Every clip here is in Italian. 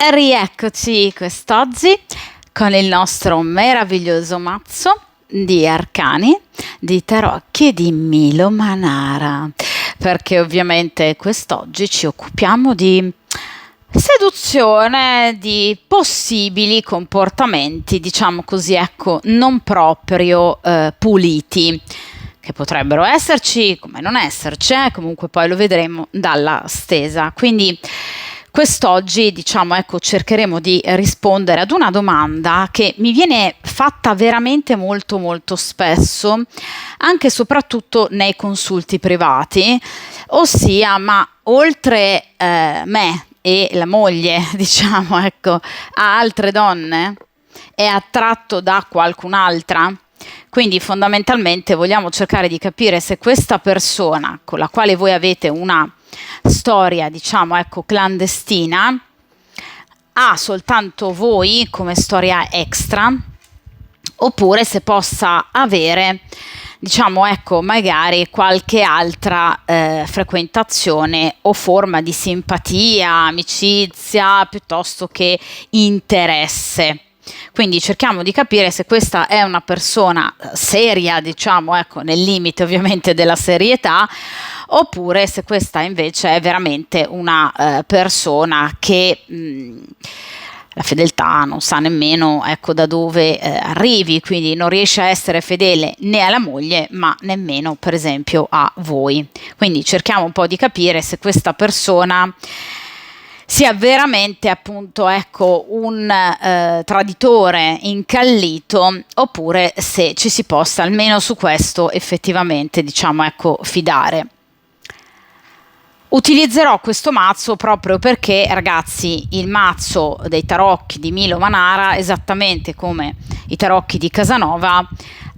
Rieccoci quest'oggi con il nostro meraviglioso mazzo di arcani, di tarocchi e di Milo Manara, perché ovviamente quest'oggi ci occupiamo di seduzione, di possibili comportamenti, diciamo così, ecco, non proprio puliti, che potrebbero esserci, come non esserci, comunque poi lo vedremo dalla stesa. Quindi quest'oggi, diciamo, ecco, cercheremo di rispondere ad una domanda che mi viene fatta veramente molto molto spesso, anche e soprattutto nei consulti privati, ossia, ma oltre me e la moglie, diciamo, ecco, a altre donne, è attratto da qualcun'altra? Quindi fondamentalmente vogliamo cercare di capire se questa persona con la quale voi avete una storia, diciamo, ecco, clandestina, ha soltanto voi come storia extra, oppure se possa avere, diciamo, ecco, magari qualche altra frequentazione o forma di simpatia, amicizia, piuttosto che interesse. Quindi cerchiamo di capire se questa è una persona seria, diciamo, ecco, nel limite ovviamente della serietà, oppure se questa invece è veramente una persona che la fedeltà non sa nemmeno, ecco, da dove arrivi, quindi non riesce a essere fedele né alla moglie, ma nemmeno, per esempio, a voi. Quindi cerchiamo un po' di capire se questa persona sia veramente, appunto, ecco, un traditore incallito, oppure se ci si possa almeno su questo effettivamente, diciamo, ecco, fidare. Utilizzerò questo mazzo proprio perché, ragazzi, il mazzo dei tarocchi di Milo Manara, esattamente come i tarocchi di Casanova,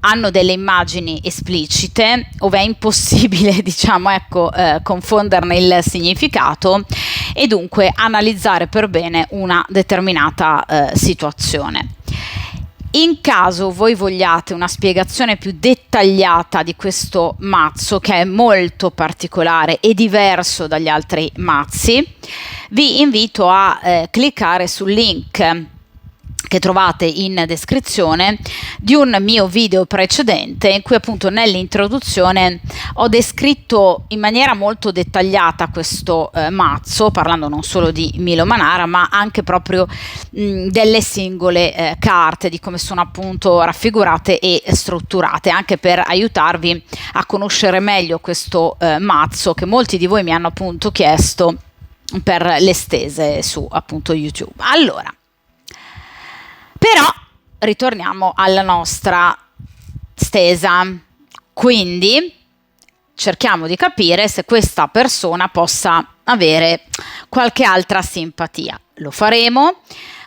hanno delle immagini esplicite, ove è impossibile, diciamo, ecco, confonderne il significato e dunque analizzare per bene una determinata situazione. In caso voi vogliate una spiegazione più dettagliata di questo mazzo, che è molto particolare e diverso dagli altri mazzi, vi invito a cliccare sul link che trovate in descrizione di un mio video precedente in cui, appunto, nell'introduzione ho descritto in maniera molto dettagliata questo mazzo, parlando non solo di Milo Manara ma anche proprio delle singole carte, di come sono appunto raffigurate e strutturate, anche per aiutarvi a conoscere meglio questo mazzo che molti di voi mi hanno appunto chiesto per le stese su, appunto, YouTube. Allora, però ritorniamo alla nostra stesa, quindi cerchiamo di capire se questa persona possa avere qualche altra simpatia. Lo faremo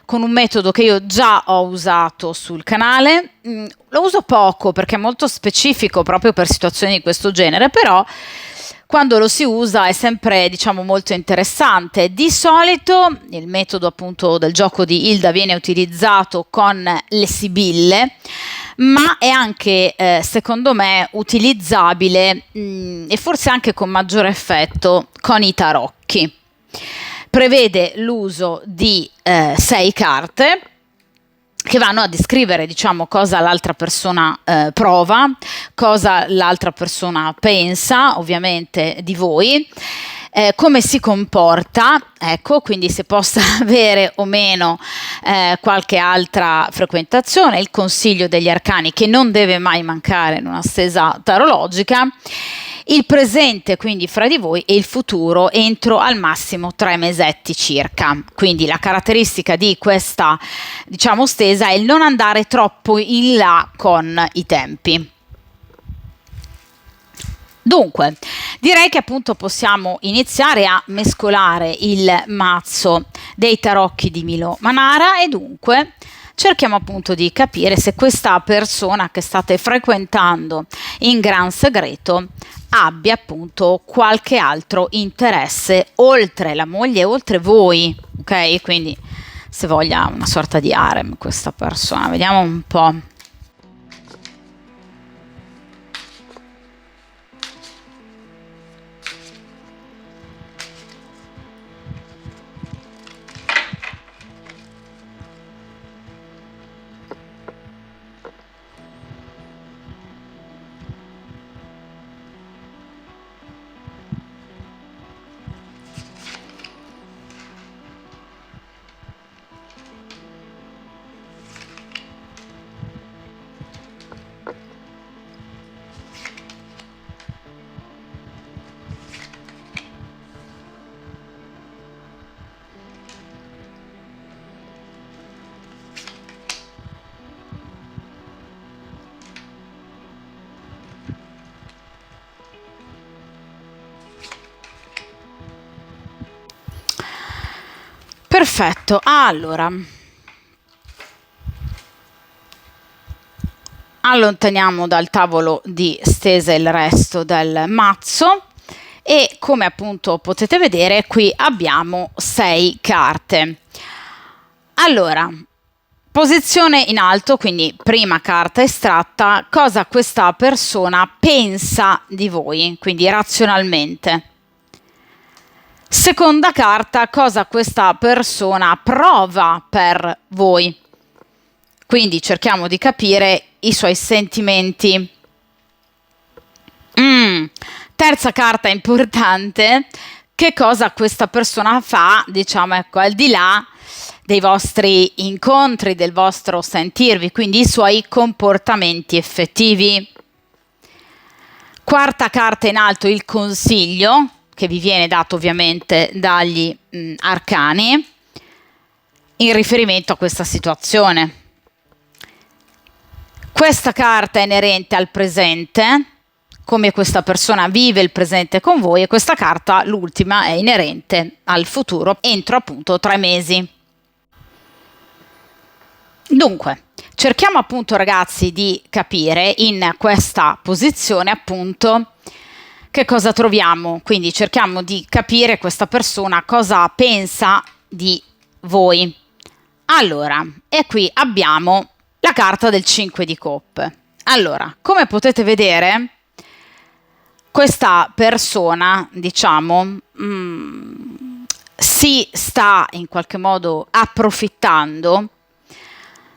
con un metodo che io già ho usato sul canale, lo uso poco perché è molto specifico proprio per situazioni di questo genere, però quando lo si usa è sempre, diciamo, molto interessante. Di solito il metodo, appunto, del gioco di Hilda viene utilizzato con le sibille, ma è anche secondo me utilizzabile e forse anche con maggiore effetto con i tarocchi. Prevede l'uso di 6 carte che vanno a descrivere, diciamo, cosa l'altra persona prova, cosa l'altra persona pensa, ovviamente, di voi, come si comporta, ecco, quindi se possa avere o meno qualche altra frequentazione, il consiglio degli arcani che non deve mai mancare in una stesa tarologica, il presente quindi fra di voi e il futuro entro al massimo 3 mesetti circa. Quindi la caratteristica di questa, diciamo, stesa è il non andare troppo in là con i tempi. Dunque, direi che appunto possiamo iniziare a mescolare il mazzo dei tarocchi di Milo Manara e dunque cerchiamo appunto di capire se questa persona che state frequentando in gran segreto abbia appunto qualche altro interesse oltre la moglie, oltre voi, ok? Quindi se voglia una sorta di harem questa persona, vediamo un po'. Perfetto, allora allontaniamo dal tavolo di stesa il resto del mazzo e come appunto potete vedere qui abbiamo 6 carte. Allora, posizione in alto, quindi prima carta estratta, cosa questa persona pensa di voi, quindi razionalmente. Seconda carta, cosa questa persona prova per voi. Quindi cerchiamo di capire i suoi sentimenti. Terza carta importante, che cosa questa persona fa, diciamo, ecco, al di là dei vostri incontri, del vostro sentirvi, quindi i suoi comportamenti effettivi. Quarta carta in alto, il consiglio, che vi viene dato ovviamente dagli arcani, in riferimento a questa situazione. Questa carta è inerente al presente, come questa persona vive il presente con voi, e questa carta, l'ultima, è inerente al futuro, entro appunto 3 mesi. Dunque, cerchiamo appunto ragazzi di capire in questa posizione appunto che cosa troviamo, quindi cerchiamo di capire questa persona cosa pensa di voi. Allora, e qui abbiamo la carta del 5 di coppe. Allora, come potete vedere, questa persona, diciamo, si sta in qualche modo approfittando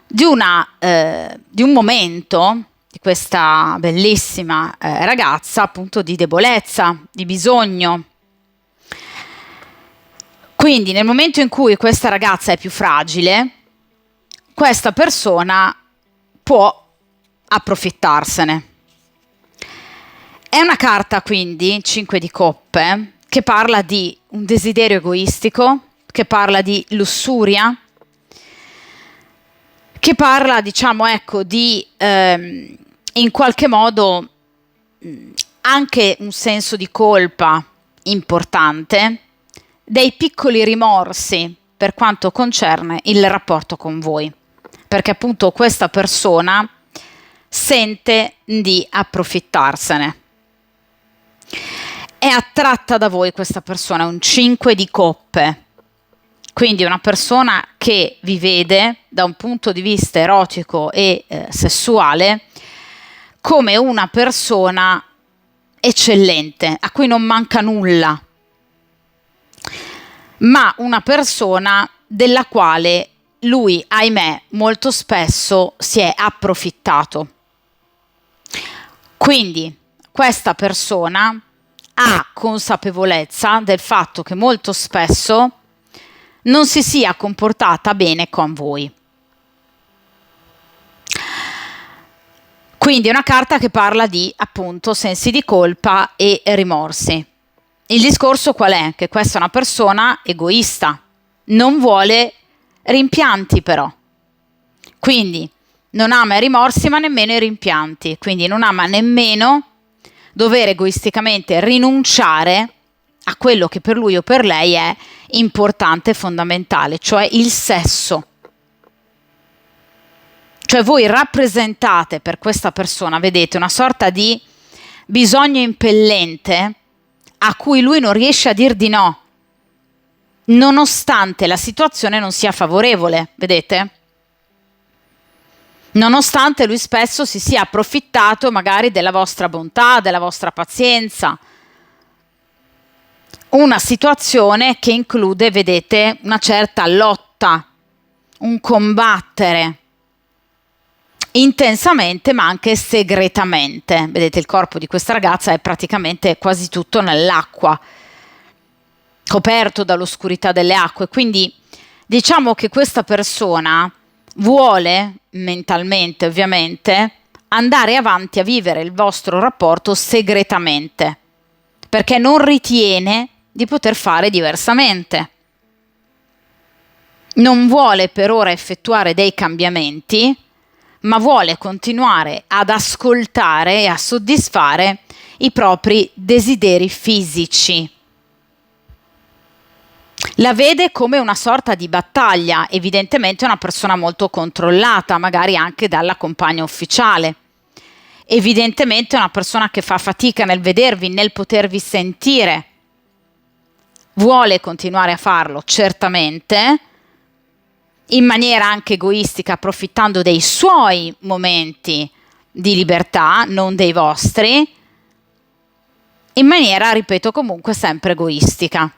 di un momento di questa bellissima ragazza, appunto di debolezza, di bisogno. Quindi nel momento in cui questa ragazza è più fragile, questa persona può approfittarsene. È una carta quindi, 5 di coppe, che parla di un desiderio egoistico, che parla di lussuria, che parla, diciamo, ecco, di in qualche modo anche un senso di colpa importante, dei piccoli rimorsi per quanto concerne il rapporto con voi, perché appunto questa persona sente di approfittarsene. È attratta da voi questa persona, un 5 di coppe, quindi una persona che vi vede da un punto di vista erotico e sessuale come una persona eccellente, a cui non manca nulla, ma una persona della quale lui, ahimè, molto spesso si è approfittato. Quindi questa persona ha consapevolezza del fatto che molto spesso non si sia comportata bene con voi. Quindi è una carta che parla di, appunto, sensi di colpa e rimorsi. Il discorso qual è? Che questa è una persona egoista, non vuole rimpianti però. Quindi non ama i rimorsi ma nemmeno i rimpianti, quindi non ama nemmeno dover egoisticamente rinunciare a quello che per lui o per lei è importante e fondamentale, cioè il sesso. Cioè voi rappresentate per questa persona, vedete, una sorta di bisogno impellente a cui lui non riesce a dir di no, nonostante la situazione non sia favorevole, vedete? Nonostante lui spesso si sia approfittato magari della vostra bontà, della vostra pazienza. Una situazione che include, vedete, una certa lotta, un combattere intensamente ma anche segretamente. Vedete, il corpo di questa ragazza è praticamente quasi tutto nell'acqua, coperto dall'oscurità delle acque, quindi diciamo che questa persona vuole mentalmente, ovviamente, andare avanti a vivere il vostro rapporto segretamente, perché non ritiene di poter fare diversamente. Non vuole per ora effettuare dei cambiamenti, ma vuole continuare ad ascoltare e a soddisfare i propri desideri fisici. La vede come una sorta di battaglia, evidentemente è una persona molto controllata, magari anche dalla compagna ufficiale. Evidentemente è una persona che fa fatica nel vedervi, nel potervi sentire. Vuole continuare a farlo, certamente, in maniera anche egoistica, approfittando dei suoi momenti di libertà, non dei vostri, in maniera, ripeto, comunque sempre egoistica.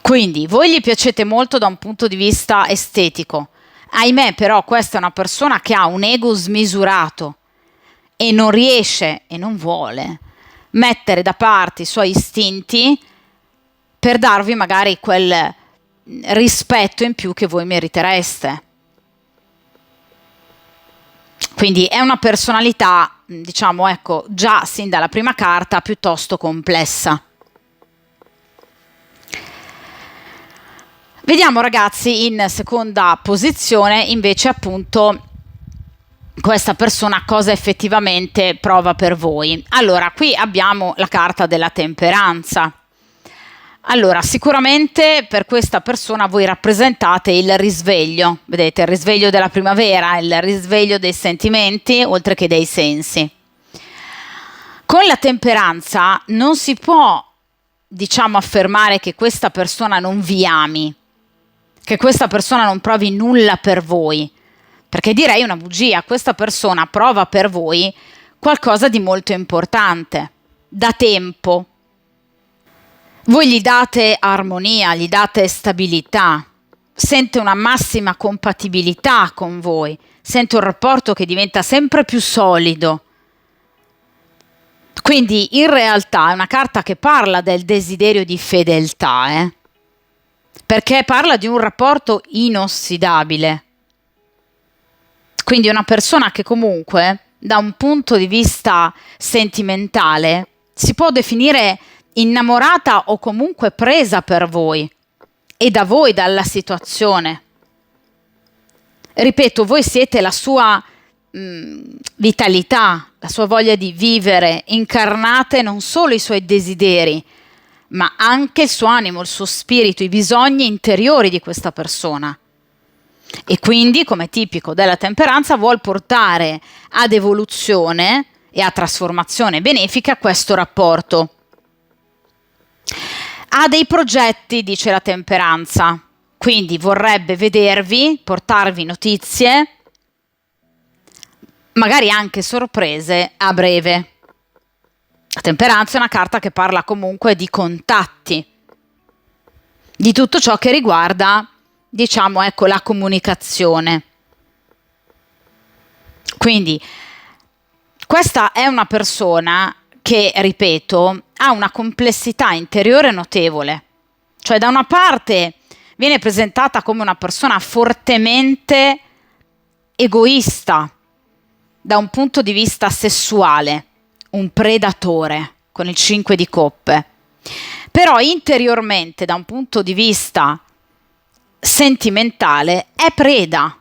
Quindi voi gli piacete molto da un punto di vista estetico. Ahimè, però, questa è una persona che ha un ego smisurato e non riesce e non vuole mettere da parte i suoi istinti per darvi magari quel rispetto in più che voi meritereste. Quindi è una personalità, diciamo, ecco, già sin dalla prima carta piuttosto complessa. Vediamo, ragazzi, in seconda posizione invece appunto questa persona cosa effettivamente prova per voi. Allora, qui abbiamo la carta della temperanza. Allora, sicuramente per questa persona voi rappresentate il risveglio, vedete, il risveglio della primavera, il risveglio dei sentimenti oltre che dei sensi. Con la temperanza non si può, diciamo, affermare che questa persona non vi ami, che questa persona non provi nulla per voi, perché direi una bugia. Questa persona prova per voi qualcosa di molto importante, da tempo. Voi gli date armonia, gli date stabilità, sente una massima compatibilità con voi, sente un rapporto che diventa sempre più solido. Quindi in realtà è una carta che parla del desiderio di fedeltà, perché parla di un rapporto inossidabile. Quindi una persona che comunque da un punto di vista sentimentale si può definire innamorata o comunque presa per voi e da voi, dalla situazione. Ripeto, voi siete la sua vitalità, la sua voglia di vivere, incarnate non solo i suoi desideri, ma anche il suo animo, il suo spirito, i bisogni interiori di questa persona. E quindi, come tipico della temperanza, vuol portare ad evoluzione e a trasformazione benefica questo rapporto. Ha dei progetti, dice la temperanza, quindi vorrebbe vedervi, portarvi notizie, magari anche sorprese a breve. La temperanza è una carta che parla comunque di contatti, di tutto ciò che riguarda, diciamo, ecco, la comunicazione. Quindi questa è una persona che, ripeto, ha una complessità interiore notevole. Cioè, da una parte viene presentata come una persona fortemente egoista da un punto di vista sessuale, un predatore con il 5 di coppe, però interiormente da un punto di vista sentimentale è preda,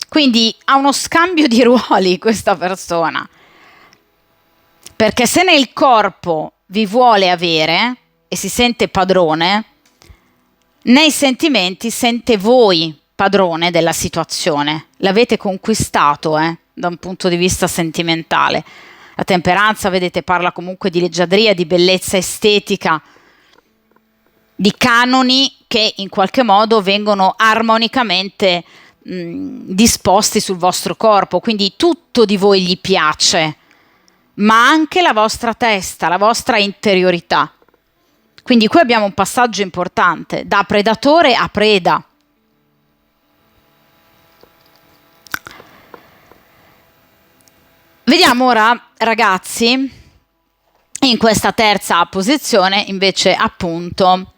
quindi ha uno scambio di ruoli questa persona, perché se nel corpo vi vuole avere e si sente padrone, nei sentimenti sente voi padrone della situazione, l'avete conquistato da un punto di vista sentimentale. La temperanza, vedete, parla comunque di leggiadria, di bellezza estetica, di canoni che in qualche modo vengono armonicamente disposti sul vostro corpo, quindi tutto di voi gli piace, ma anche la vostra testa, la vostra interiorità. Quindi qui abbiamo un passaggio importante, da predatore a preda. Vediamo ora, ragazzi, in questa terza posizione, invece, appunto,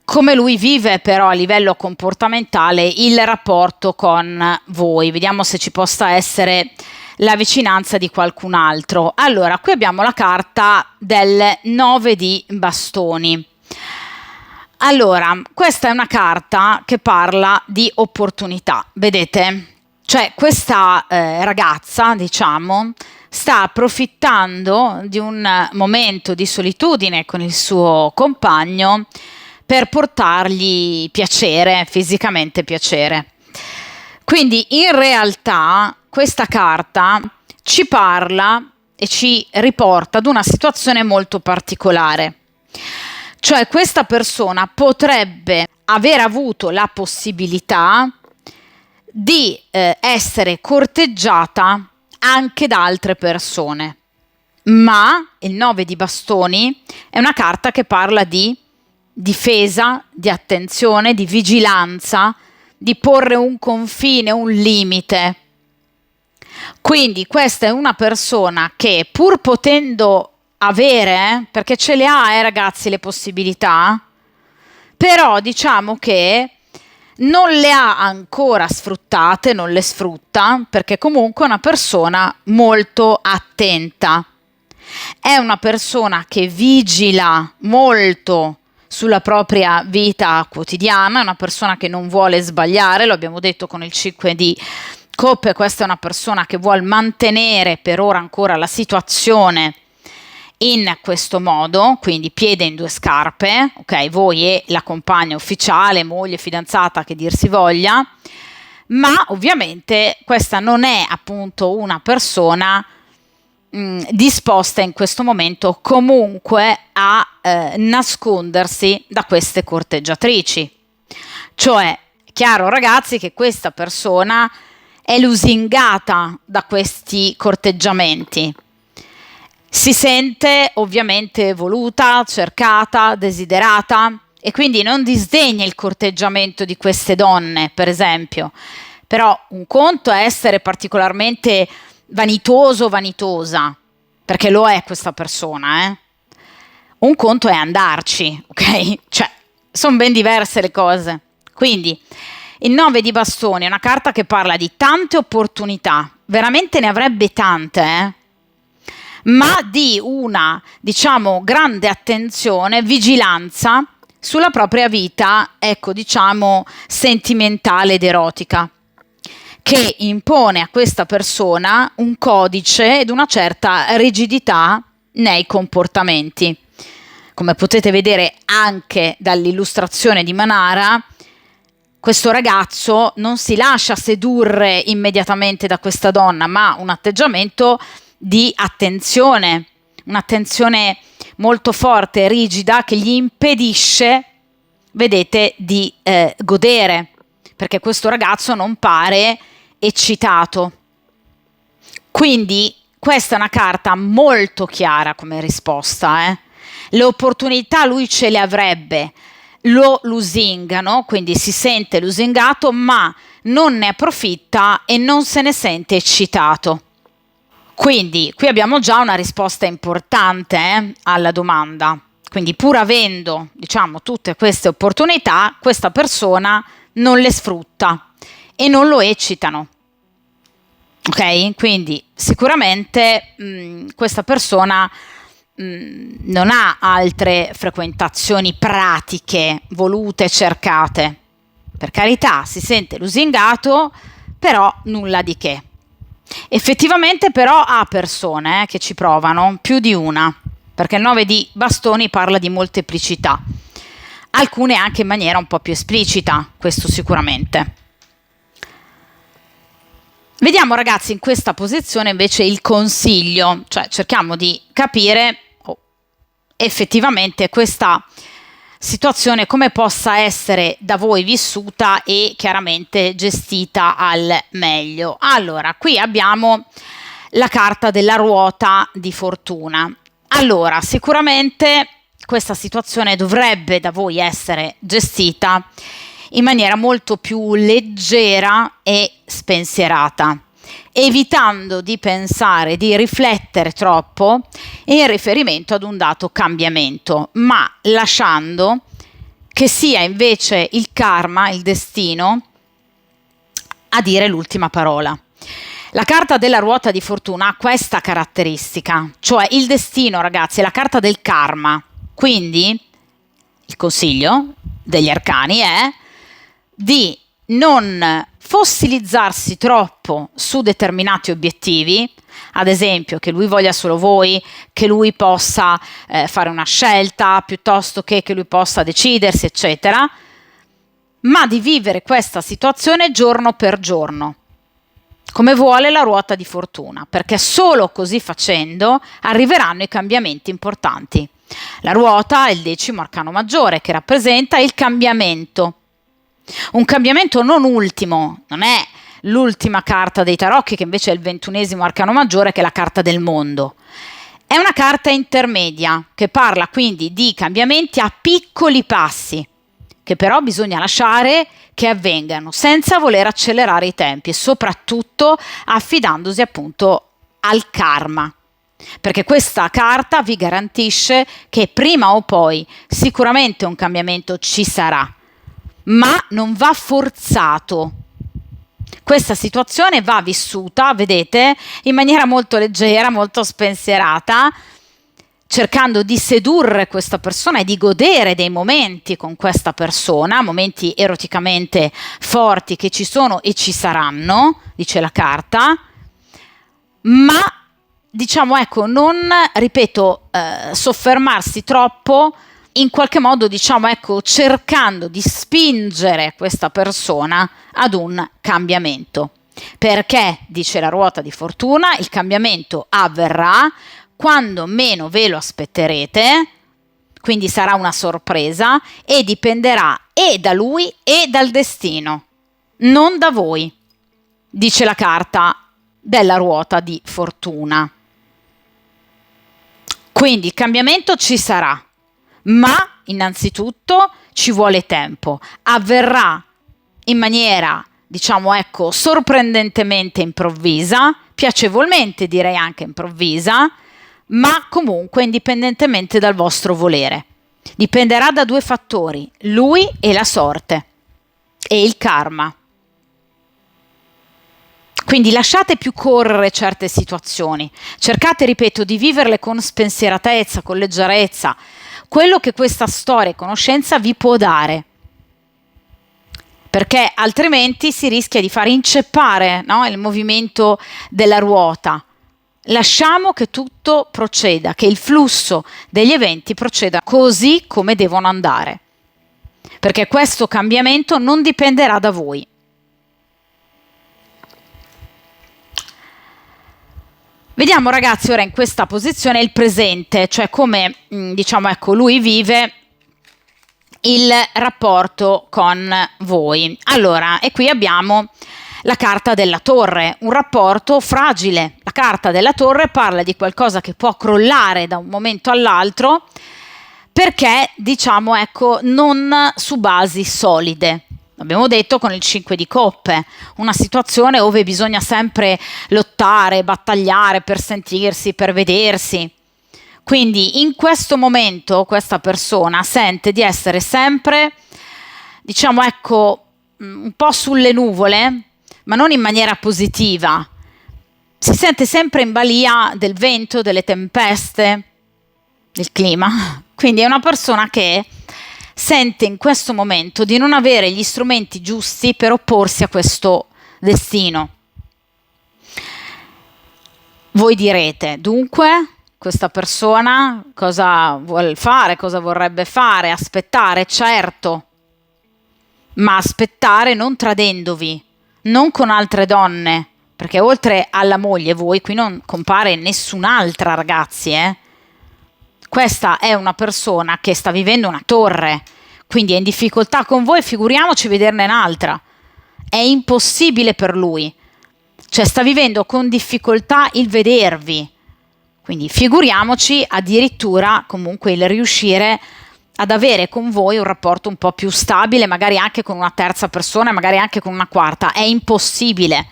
come lui vive però a livello comportamentale il rapporto con voi. Vediamo se ci possa essere la vicinanza di qualcun altro. Allora, qui abbiamo la carta del 9 di bastoni. Allora, questa è una carta che parla di opportunità, vedete? Cioè questa ragazza, diciamo, sta approfittando di un momento di solitudine con il suo compagno per portargli piacere, fisicamente piacere. Quindi in realtà questa carta ci parla e ci riporta ad una situazione molto particolare. Cioè questa persona potrebbe aver avuto la possibilità di essere corteggiata anche da altre persone, ma il 9 di bastoni è una carta che parla di difesa, di attenzione, di vigilanza, di porre un confine, un limite. Quindi questa è una persona che, pur potendo avere, perché ce le ha, ragazzi, le possibilità, però diciamo che non le ha ancora sfruttate, non le sfrutta, perché comunque è una persona molto attenta. È una persona che vigila molto sulla propria vita quotidiana, è una persona che non vuole sbagliare, lo abbiamo detto con il 5 di coppe, questa è una persona che vuole mantenere per ora ancora la situazione in questo modo, quindi piede in due scarpe, ok, voi e la compagna ufficiale, moglie, fidanzata, che dir si voglia, ma ovviamente questa non è appunto una persona disposta in questo momento comunque a nascondersi da queste corteggiatrici. Cioè, chiaro ragazzi che questa persona è lusingata da questi corteggiamenti. Si sente ovviamente voluta, cercata, desiderata e quindi non disdegna il corteggiamento di queste donne, per esempio. Però un conto è essere particolarmente vanitoso, vanitosa, perché lo è questa persona, eh? Un conto è andarci, ok? Cioè, sono ben diverse le cose. Quindi, il 9 di bastoni è una carta che parla di tante opportunità, veramente ne avrebbe tante, ma di una, diciamo, grande attenzione, vigilanza sulla propria vita, ecco, diciamo, sentimentale ed erotica, che impone a questa persona un codice ed una certa rigidità nei comportamenti. Come potete vedere anche dall'illustrazione di Manara, questo ragazzo non si lascia sedurre immediatamente da questa donna, ma ha un atteggiamento di attenzione, un'attenzione molto forte e rigida che gli impedisce, vedete, di godere, perché questo ragazzo non pare eccitato. Quindi questa è una carta molto chiara come risposta. Le opportunità lui ce le avrebbe, lo lusingano, quindi si sente lusingato, ma non ne approfitta e non se ne sente eccitato. Quindi qui abbiamo già una risposta importante alla domanda. Quindi pur avendo, diciamo, tutte queste opportunità, questa persona non le sfrutta e non lo eccitano. Ok? Quindi sicuramente questa persona non ha altre frequentazioni pratiche, volute, cercate. Per carità, si sente lusingato, però nulla di che. Effettivamente però ha persone che ci provano, più di una, perché il 9 di bastoni parla di molteplicità, alcune anche in maniera un po' più esplicita, questo sicuramente. Vediamo ragazzi in questa posizione invece il consiglio, cioè cerchiamo di capire effettivamente questa situazione come possa essere da voi vissuta e chiaramente gestita al meglio. Allora, qui abbiamo la carta della ruota di fortuna. Allora, sicuramente questa situazione dovrebbe da voi essere gestita in maniera molto più leggera e spensierata, evitando di pensare, di riflettere troppo in riferimento ad un dato cambiamento, ma lasciando che sia invece il karma, il destino, a dire l'ultima parola. La carta della ruota di fortuna ha questa caratteristica, cioè il destino, ragazzi, è la carta del karma. Quindi il consiglio degli arcani è di non fossilizzarsi troppo su determinati obiettivi, ad esempio che lui voglia solo voi, che lui possa fare una scelta, piuttosto che lui possa decidersi, eccetera, ma di vivere questa situazione giorno per giorno, come vuole la ruota di fortuna, perché solo così facendo arriveranno i cambiamenti importanti. La ruota è il 10° arcano maggiore, che rappresenta il cambiamento. Un cambiamento non ultimo, non è l'ultima carta dei tarocchi, che invece è il 21° arcano maggiore, che è la carta del mondo. È una carta intermedia, che parla quindi di cambiamenti a piccoli passi, che però bisogna lasciare che avvengano senza voler accelerare i tempi e soprattutto affidandosi appunto al karma, perché questa carta vi garantisce che prima o poi sicuramente un cambiamento ci sarà, ma non va forzato. Questa situazione va vissuta, vedete, in maniera molto leggera, molto spensierata, cercando di sedurre questa persona e di godere dei momenti con questa persona, momenti eroticamente forti che ci sono e ci saranno, dice la carta, ma diciamo ecco, non, ripeto, soffermarsi troppo, in qualche modo diciamo ecco, cercando di spingere questa persona ad un cambiamento. Perché, dice la ruota di fortuna, il cambiamento avverrà quando meno ve lo aspetterete, quindi sarà una sorpresa e dipenderà e da lui e dal destino, non da voi, dice la carta della ruota di fortuna. Quindi il cambiamento ci sarà, ma innanzitutto ci vuole tempo, avverrà in maniera diciamo ecco sorprendentemente improvvisa, piacevolmente direi anche improvvisa, ma comunque indipendentemente dal vostro volere. Dipenderà da 2 fattori, lui e la sorte e il karma. Quindi lasciate più correre certe situazioni, cercate, ripeto, di viverle con spensieratezza, con leggerezza, quello che questa storia e conoscenza vi può dare, perché altrimenti si rischia di far inceppare, no, il movimento della ruota. Lasciamo che tutto proceda, che il flusso degli eventi proceda così come devono andare, perché questo cambiamento non dipenderà da voi. Vediamo ragazzi ora in questa posizione il presente, cioè come diciamo ecco lui vive il rapporto con voi. Allora, e qui abbiamo la carta della torre, un rapporto fragile. La carta della torre parla di qualcosa che può crollare da un momento all'altro perché, diciamo, ecco, non su basi solide. Abbiamo detto con il 5 di coppe, una situazione dove bisogna sempre lottare, battagliare per sentirsi, per vedersi. Quindi in questo momento questa persona sente di essere sempre, diciamo, ecco, un po' sulle nuvole, ma non in maniera positiva. Si sente sempre in balia del vento, delle tempeste, del clima. Quindi è una persona che sente in questo momento di non avere gli strumenti giusti per opporsi a questo destino. Voi direte, dunque, questa persona cosa vuole fare, cosa vorrebbe fare? Aspettare, certo, ma aspettare non tradendovi, non con altre donne, perché oltre alla moglie voi qui non compare nessun'altra, ragazzi, Questa è una persona che sta vivendo una torre, quindi è in difficoltà con voi, figuriamoci vederne un'altra. È impossibile per lui, cioè sta vivendo con difficoltà il vedervi, quindi figuriamoci addirittura comunque il riuscire ad avere con voi un rapporto un po' più stabile, magari anche con una terza persona, magari anche con una quarta. È impossibile.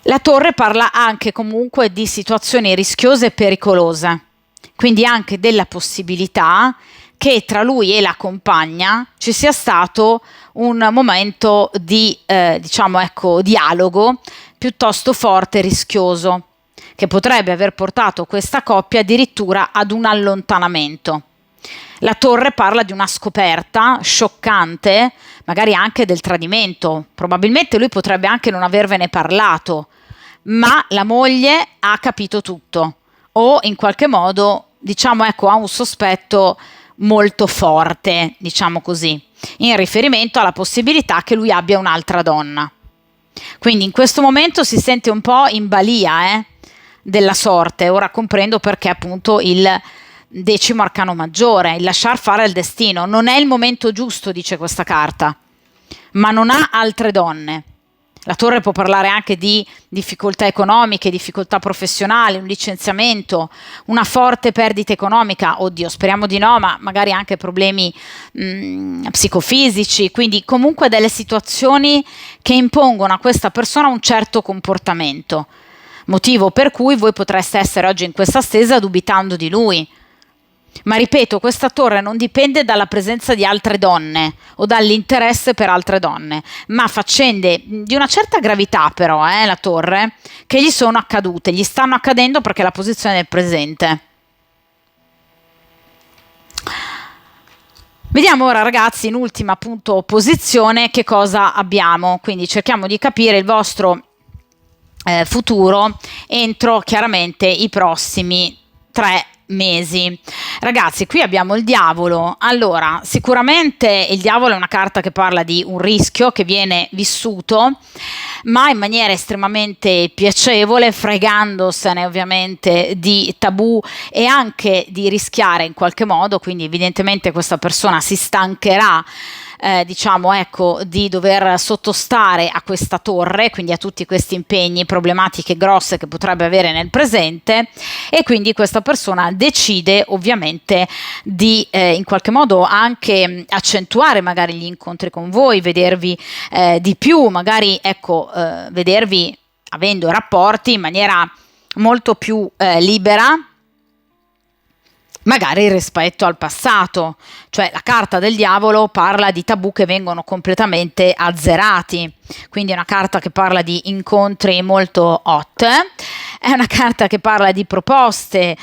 La torre parla anche comunque di situazioni rischiose e pericolose, quindi anche della possibilità che tra lui e la compagna ci sia stato un momento di diciamo ecco dialogo piuttosto forte e rischioso, che potrebbe aver portato questa coppia addirittura ad un allontanamento. La torre parla di una scoperta scioccante, magari anche del tradimento. Probabilmente lui potrebbe anche non avervene parlato, ma la moglie ha capito tutto o in qualche modo, diciamo, ecco, ha un sospetto molto forte, diciamo così, in riferimento alla possibilità che lui abbia un'altra donna. Quindi in questo momento si sente un po' in balia, della sorte. Ora comprendo perché appunto il 10° arcano maggiore, il lasciar fare al destino. Non è il momento giusto, dice questa carta, ma non ha altre donne. La torre può parlare anche di difficoltà economiche, difficoltà professionali, un licenziamento, una forte perdita economica, oddio, speriamo di no, ma magari anche problemi psicofisici, quindi comunque delle situazioni che impongono a questa persona un certo comportamento, motivo per cui voi potreste essere oggi in questa stesa dubitando di lui. Ma ripeto, questa torre non dipende dalla presenza di altre donne o dall'interesse per altre donne, ma faccende di una certa gravità però, la torre, che gli sono accadute, gli stanno accadendo perché la posizione è nel presente. Vediamo ora ragazzi in ultima appunto posizione che cosa abbiamo, quindi cerchiamo di capire il vostro futuro entro chiaramente i prossimi 3 mesi. Ragazzi, qui abbiamo il diavolo. Allora, sicuramente il diavolo è una carta che parla di un rischio che viene vissuto, ma in maniera estremamente piacevole, fregandosene ovviamente di tabù e anche di rischiare in qualche modo, quindi evidentemente questa persona si stancherà diciamo ecco di dover sottostare a questa torre, quindi a tutti questi impegni, problematiche grosse che potrebbe avere nel presente, e quindi questa persona decide ovviamente di in qualche modo anche accentuare magari gli incontri con voi, vedervi di più, magari ecco vedervi avendo rapporti in maniera molto più libera, magari rispetto al passato. Cioè la carta del diavolo parla di tabù che vengono completamente azzerati, quindi è una carta che parla di incontri molto hot, è una carta che parla di proposte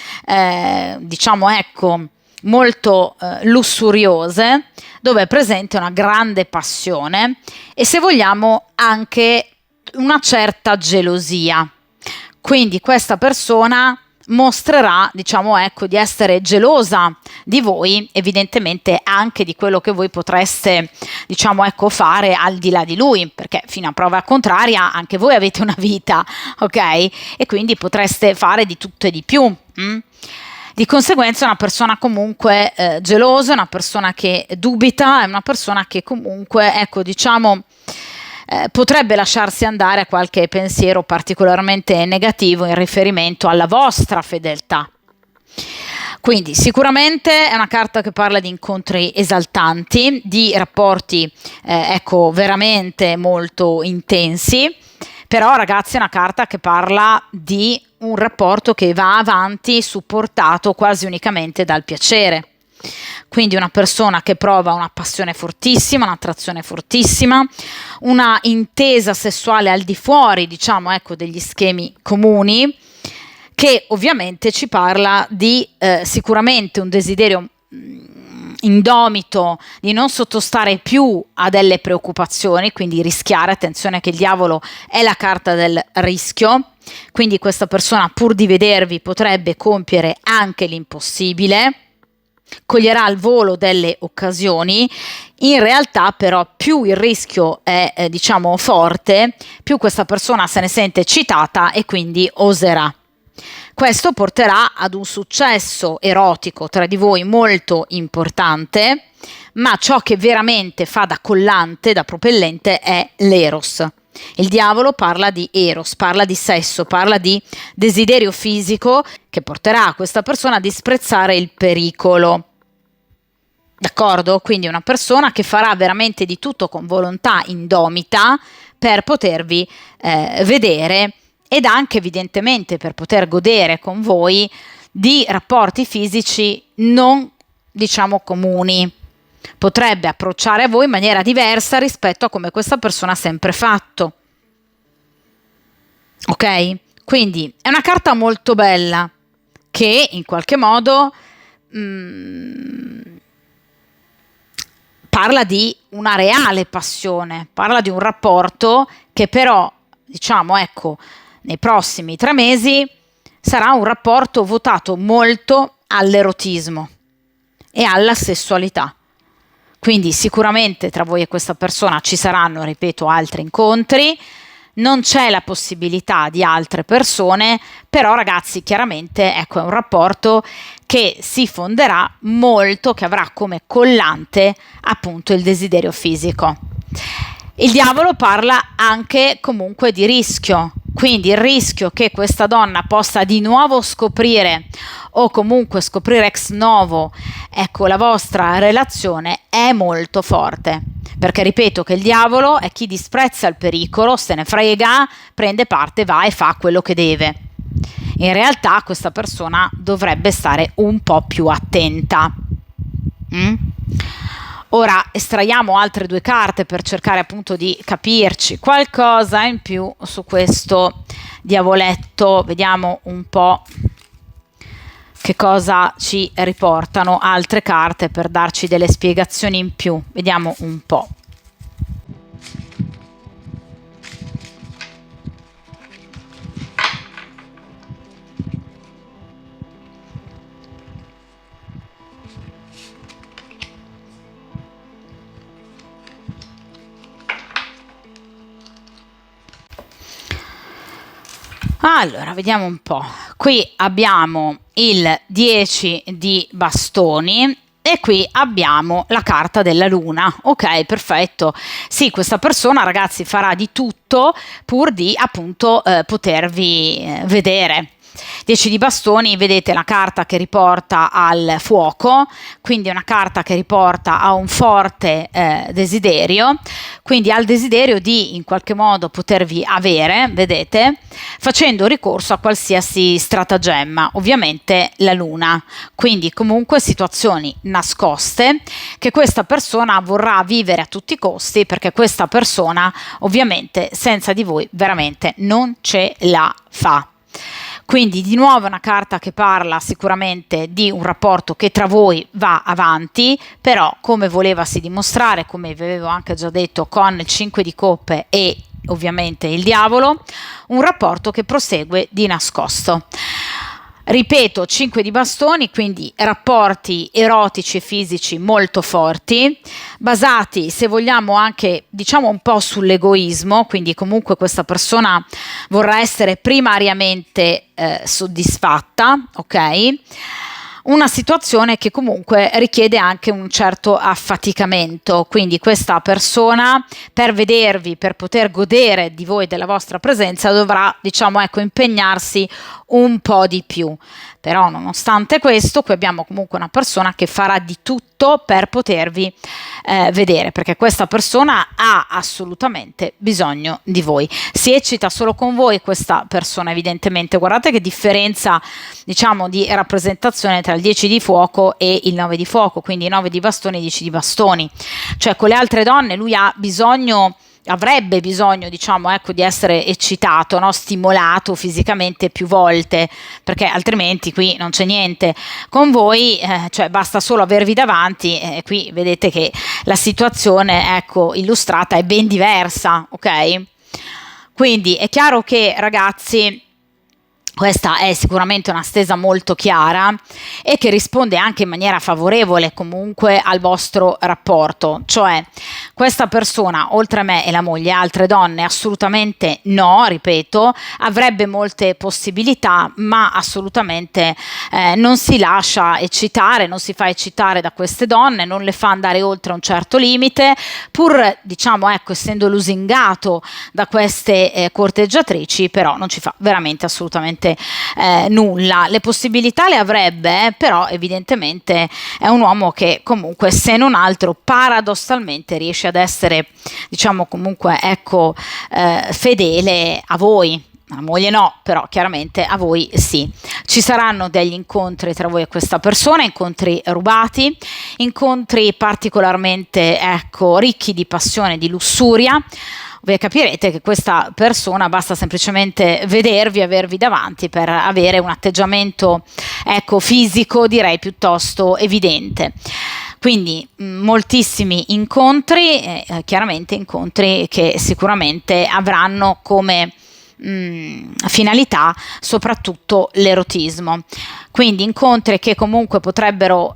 diciamo ecco molto lussuriose, dove è presente una grande passione e, se vogliamo, anche una certa gelosia. Quindi questa persona mostrerà, diciamo ecco, di essere gelosa di voi, evidentemente anche di quello che voi potreste, diciamo ecco, fare al di là di lui, perché fino a prova contraria anche voi avete una vita, ok? E quindi potreste fare di tutto e di più. Di conseguenza è una persona comunque gelosa, una persona che dubita, è una persona che comunque, ecco, diciamo, potrebbe lasciarsi andare a qualche pensiero particolarmente negativo in riferimento alla vostra fedeltà. Quindi sicuramente è una carta che parla di incontri esaltanti, di rapporti ecco veramente molto intensi, però ragazzi è una carta che parla di un rapporto che va avanti supportato quasi unicamente dal piacere. Quindi una persona che prova una passione fortissima, un'attrazione fortissima, una intesa sessuale al di fuori, diciamo, ecco, degli schemi comuni, che ovviamente ci parla di sicuramente un desiderio indomito di non sottostare più a delle preoccupazioni, quindi rischiare. Attenzione che il diavolo è la carta del rischio, quindi questa persona, pur di vedervi, potrebbe compiere anche l'impossibile, coglierà al volo delle occasioni. In realtà però più il rischio è diciamo forte, più questa persona se ne sente eccitata e quindi oserà. Questo porterà ad un successo erotico tra di voi molto importante, ma ciò che veramente fa da collante, da propellente, è l'eros. Il diavolo parla di eros, parla di sesso, parla di desiderio fisico che porterà a questa persona a disprezzare il pericolo. D'accordo? Quindi una persona che farà veramente di tutto con volontà indomita per potervi vedere, ed anche evidentemente per poter godere con voi di rapporti fisici non, diciamo, comuni. Potrebbe approcciare a voi in maniera diversa rispetto a come questa persona ha sempre fatto. Ok? Quindi è una carta molto bella che in qualche modo parla di una reale passione, parla di un rapporto che però, diciamo, ecco, nei prossimi 3 mesi sarà un rapporto votato molto all'erotismo e alla sessualità. Quindi sicuramente tra voi e questa persona ci saranno, ripeto, altri incontri, non c'è la possibilità di altre persone, però ragazzi chiaramente ecco è un rapporto che si fonderà molto, che avrà come collante appunto il desiderio fisico. Il diavolo parla anche comunque di rischio, quindi il rischio che questa donna possa di nuovo scoprire o comunque scoprire ex novo, ecco, la vostra relazione è molto forte. Perché ripeto che il diavolo è chi disprezza il pericolo, se ne frega, prende parte, va e fa quello che deve. In realtà questa persona dovrebbe stare un po' più attenta. Ora estraiamo altre 2 carte per cercare appunto di capirci qualcosa in più su questo diavoletto. Vediamo un po' che cosa ci riportano altre carte per darci delle spiegazioni in più. Vediamo un po'. Allora, vediamo un po'. Qui abbiamo il 10 di bastoni e qui abbiamo la carta della luna. Ok, perfetto. Sì, questa persona, ragazzi, farà di tutto pur di appunto potervi vedere. 10 di bastoni, vedete la carta che riporta al fuoco, quindi è una carta che riporta a un forte desiderio, quindi al desiderio di in qualche modo potervi avere, vedete, facendo ricorso a qualsiasi stratagemma, ovviamente la luna, quindi comunque situazioni nascoste che questa persona vorrà vivere a tutti i costi, perché questa persona ovviamente senza di voi veramente non ce la fa. Quindi di nuovo una carta che parla sicuramente di un rapporto che tra voi va avanti, però come volevasi dimostrare, come vi avevo anche già detto con il 5 di coppe e ovviamente il diavolo, un rapporto che prosegue di nascosto. Ripeto, 5 di bastoni, quindi rapporti erotici e fisici molto forti, basati, se vogliamo, anche diciamo un po' sull'egoismo, quindi comunque questa persona vorrà essere primariamente soddisfatta, ok? Una situazione che comunque richiede anche un certo affaticamento, quindi questa persona per vedervi, per poter godere di voi, della vostra presenza, dovrà, diciamo, ecco, impegnarsi un po' di più. Però nonostante questo, qui abbiamo comunque una persona che farà di tutto per potervi vedere, perché questa persona ha assolutamente bisogno di voi. Si eccita solo con voi questa persona, evidentemente. Guardate che differenza, diciamo, di rappresentazione tra il 10 di fuoco e il 9 di fuoco, quindi 9 di bastoni e 10 di bastoni. Cioè con le altre donne lui avrebbe bisogno, diciamo, ecco, di essere eccitato, no? Stimolato fisicamente più volte, perché altrimenti qui non c'è niente. Con voi, cioè basta solo avervi davanti, e qui vedete che la situazione, ecco, illustrata è ben diversa, ok? Quindi è chiaro che, ragazzi, questa è sicuramente una stesa molto chiara e che risponde anche in maniera favorevole comunque al vostro rapporto, cioè questa persona, oltre a me e la moglie, altre donne assolutamente no, ripeto, avrebbe molte possibilità, ma assolutamente non si lascia eccitare, non si fa eccitare da queste donne, non le fa andare oltre un certo limite, pur, diciamo, ecco, essendo lusingato da queste corteggiatrici, però non ci fa veramente assolutamente nulla. Le possibilità le avrebbe, però evidentemente è un uomo che comunque, se non altro, paradossalmente riesce ad essere, diciamo, comunque, ecco, fedele a voi. La moglie no, però chiaramente a voi sì. Ci saranno degli incontri tra voi e questa persona, incontri rubati, incontri particolarmente, ecco, ricchi di passione, di lussuria. Voi capirete che questa persona basta semplicemente vedervi, avervi davanti per avere un atteggiamento, ecco, fisico, direi piuttosto evidente. Quindi moltissimi incontri, chiaramente incontri che sicuramente avranno come, finalità, soprattutto l'erotismo. Quindi incontri che comunque potrebbero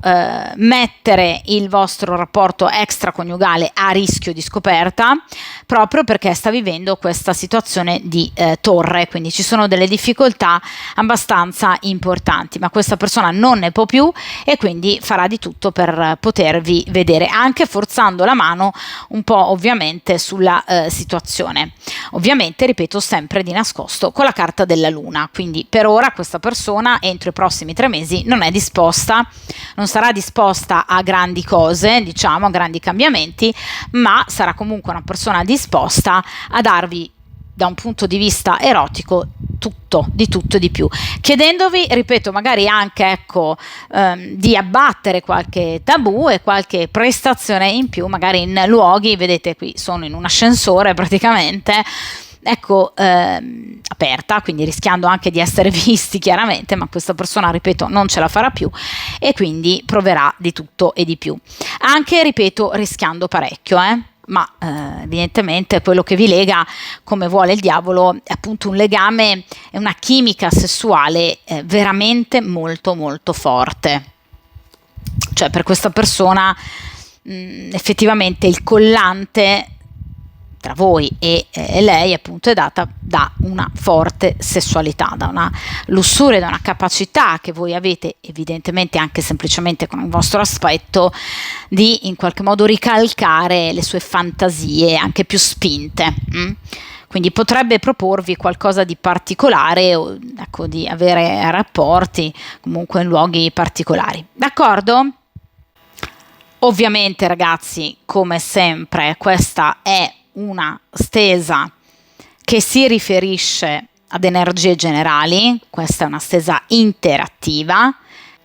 mettere il vostro rapporto extraconiugale a rischio di scoperta, proprio perché sta vivendo questa situazione di torre, quindi ci sono delle difficoltà abbastanza importanti, ma questa persona non ne può più e quindi farà di tutto per potervi vedere, anche forzando la mano un po' ovviamente sulla situazione. Ovviamente, ripeto, sempre di nascosto con la carta della luna, quindi per ora questa persona entro i prossimi 3 mesi non è disposta, non sarà disposta a grandi cose, diciamo, a grandi cambiamenti, ma sarà comunque una persona disposta a darvi da un punto di vista erotico tutto e di più, chiedendovi, ripeto, magari anche di abbattere qualche tabù e qualche prestazione in più, magari in luoghi, vedete qui sono in un ascensore praticamente, aperta, quindi rischiando anche di essere visti chiaramente, ma questa persona, ripeto, non ce la farà più e quindi proverà di tutto e di più, anche, ripeto, rischiando parecchio, ma evidentemente quello che vi lega, come vuole il diavolo, è appunto un legame, è una chimica sessuale veramente molto molto forte. Cioè per questa persona effettivamente il collante tra voi e lei appunto è data da una forte sessualità, da una lussuria, da una capacità che voi avete evidentemente anche semplicemente con il vostro aspetto di in qualche modo ricalcare le sue fantasie anche più spinte. Quindi potrebbe proporvi qualcosa di particolare o di avere rapporti comunque in luoghi particolari. D'accordo? Ovviamente ragazzi, come sempre, questa è una stesa che si riferisce ad energie generali, questa è una stesa interattiva.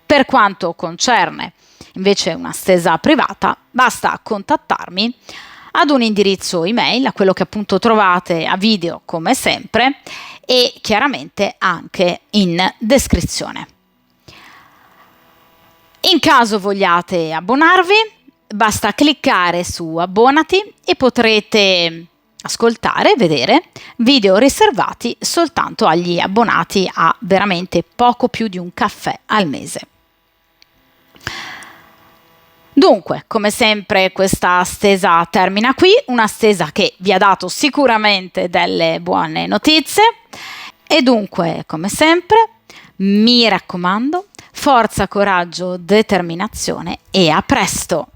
Per quanto concerne invece una stesa privata, basta contattarmi ad un indirizzo email, a quello che appunto trovate a video come sempre e chiaramente anche in descrizione. In caso vogliate abbonarvi, basta cliccare su abbonati e potrete ascoltare e vedere video riservati soltanto agli abbonati a veramente poco più di un caffè al mese. Dunque, come sempre questa stesa termina qui, una stesa che vi ha dato sicuramente delle buone notizie e dunque, come sempre, mi raccomando, forza, coraggio, determinazione e a presto!